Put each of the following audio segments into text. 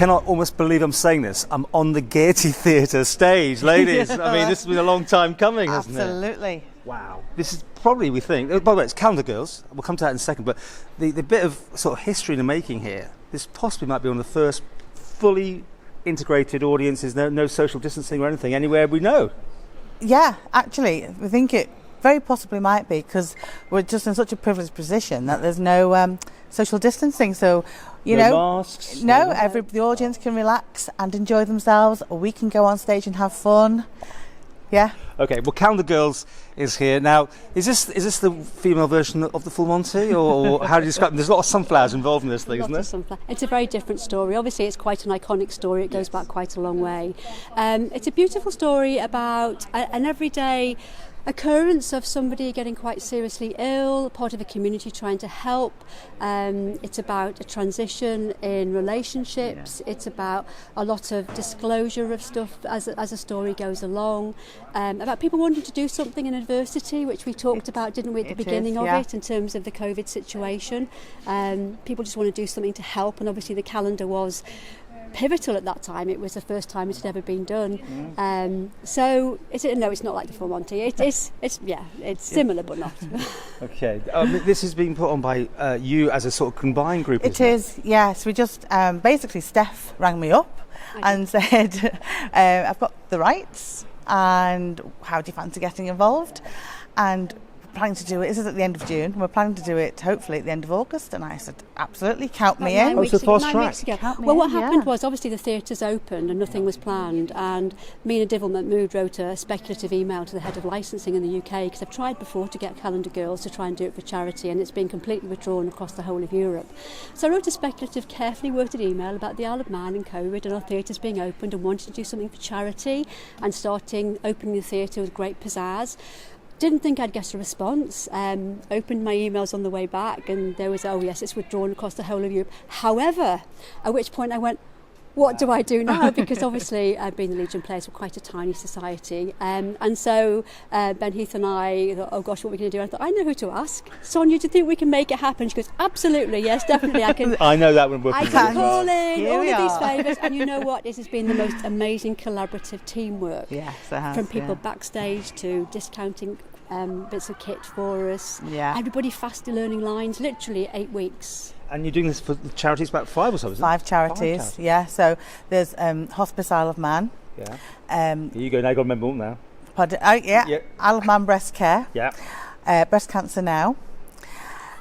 cannot almost believe I'm saying this. I'm on the Gaiety Theatre stage, ladies. I mean, this has been a long time coming, hasn't it? Absolutely. Wow. This is probably, we think, by the way, it's Calendar Girls. We'll come to that in a second, but the bit of sort of history in the making here, this possibly might be one of the first fully integrated audiences, no social distancing or anything, anywhere we know. Yeah, actually, we think it very possibly might be, because we're just in such a privileged position that there's no social distancing. So, no masks. The audience can relax and enjoy themselves, or we can go on stage and have fun. Yeah. Okay. Well, Calendar Girls is here now. Is this the female version of the Full Monty, or how do you describe it? There's a lot of sunflowers involved in this thing, isn't there? It's a very different story. Obviously, it's quite an iconic story. It goes back quite a long way. It's a beautiful story about an everyday occurrence of somebody getting quite seriously ill, part of a community trying to help. It's about a transition in relationships. It's about a lot of disclosure of stuff as a story goes along. About people wanting to do something in adversity, which we talked about, didn't we, at the beginning of it, in terms of the COVID situation. People just want to do something to help, and obviously the calendar was pivotal at that time. It was the first time it had ever been done. So it's not like the Full Monty. It's similar but not. Okay. This is being put on by you as a sort of combined group. It is. Yes. We just basically Steph rang me up and said, "I've got the rights, and how do you fancy getting involved?" And planning to do it. This is at the end of June. We're planning to do it hopefully at the end of August, and I said absolutely, count me in. Oh, so fast track. Well, what happened was obviously the theatres opened and nothing was planned, and Mina Divilment-Mood wrote a speculative email to the head of licensing in the UK, because I've tried before to get Calendar Girls to try and do it for charity, and it's been completely withdrawn across the whole of Europe. So I wrote a speculative, carefully worded email about the Isle of Man and COVID and our theatres being opened and wanting to do something for charity and opening the theatre with great pizzazz. Didn't think I'd get a response. Opened my emails on the way back, and there was, oh yes, it's withdrawn across the whole of Europe. However, at which point I went, what do I do now? Because obviously, being the Legion players, we're quite a tiny society. And so Ben Heath and I thought, oh gosh, what are we going to do? I thought, I know who to ask. Sonia, do you think we can make it happen? She goes, absolutely, yes, definitely. I can. I know that one. I can call in all of these favours. And you know what? This has been the most amazing collaborative teamwork. Yes, it has. From people backstage to discounting bits of kit for us. Yeah. Everybody fast learning lines, literally 8 weeks. And you're doing this for charities, about 5 or so, isn't it? 5 charities, yeah. So there's Hospice Isle of Man. Yeah. Here you go, now you've got to remember all now. Isle of Man Breast Care. Yeah. Breast Cancer Now.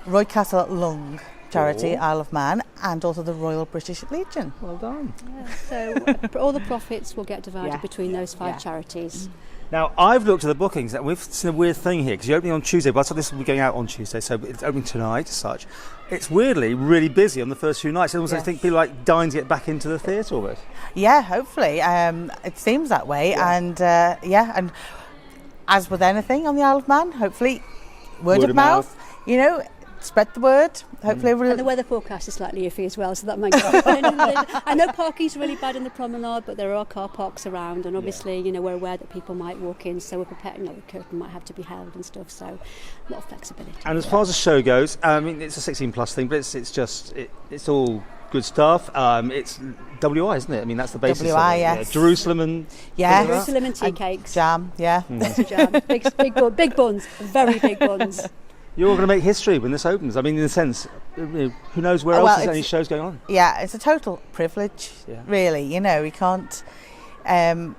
Roy Castle Lung Charity, Isle of Man, and also the Royal British Legion. Well done. Yeah, so all the profits will get divided between those 5 charities. Now, I've looked at the bookings, and we've seen a weird thing here, because you're opening on Tuesday, but I thought this will be going out on Tuesday, so it's opening tonight as such. It's weirdly really busy on the first few nights. I almost think people are dying to get back into the theatre almost. Yeah, hopefully. It seems that way, and and as with anything on the Isle of Man, hopefully word of mouth, spread the word. Hopefully, and the weather forecast is slightly iffy as well, so that might go. I know parking's really bad in the promenade, but there are car parks around, and obviously, we're aware that people might walk in, so we're prepared. The curtain might have to be held and stuff, so a lot of flexibility. And as far as the show goes, I mean, it's a 16+ thing, but it's all good stuff. It's WI, isn't it? I mean, that's the basis. WI, of it. yes. Jerusalem and Jerusalem and tea cakes. Jam, yeah. Jam. Big buns, very big buns. You're all going to make history when this opens. I mean, in a sense, who knows where else there's any shows going on? Yeah, it's a total privilege, really. We can't. There's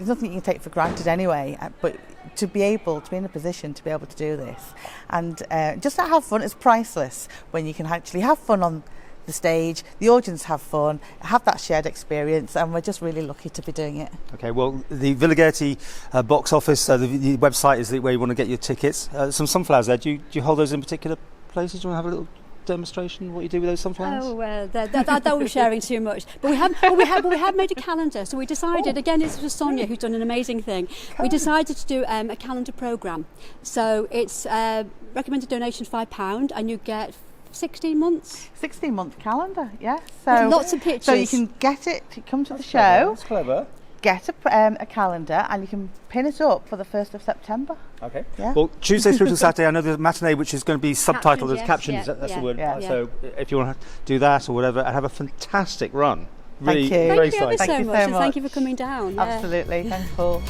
nothing you can take for granted anyway. But to be able to be in a position to be able to do this, and just to have fun is priceless. When you can actually have fun on the stage, the audience have fun, have that shared experience, and we're just really lucky to be doing it. Okay, well, the Villa Gaiety box office, the website is where you want to get your tickets. Some sunflowers there. Do you hold those in particular places? Do you want to have a little demonstration what you do with those sunflowers? Oh well, that was sharing too much. But we have made a calendar. So we decided again. This was Sonia who's done an amazing thing. We decided to do a calendar programme. So it's recommended donation £5, and you get 16 months. 16-month calendar, yeah. So with lots of pictures. So you can get it, come to the show. That's clever. Get a calendar, and you can pin it up for the 1st of September. Okay. Yeah. Well, Tuesday through to Saturday, I know there's a matinee which is going to be subtitled as captions. Yeah, that's the word. Yeah. So if you want to do that or whatever, and have a fantastic run. Really, Thank you. very Thank you ever exciting. so much, and thank you for coming down. Absolutely. Thanks, Paul.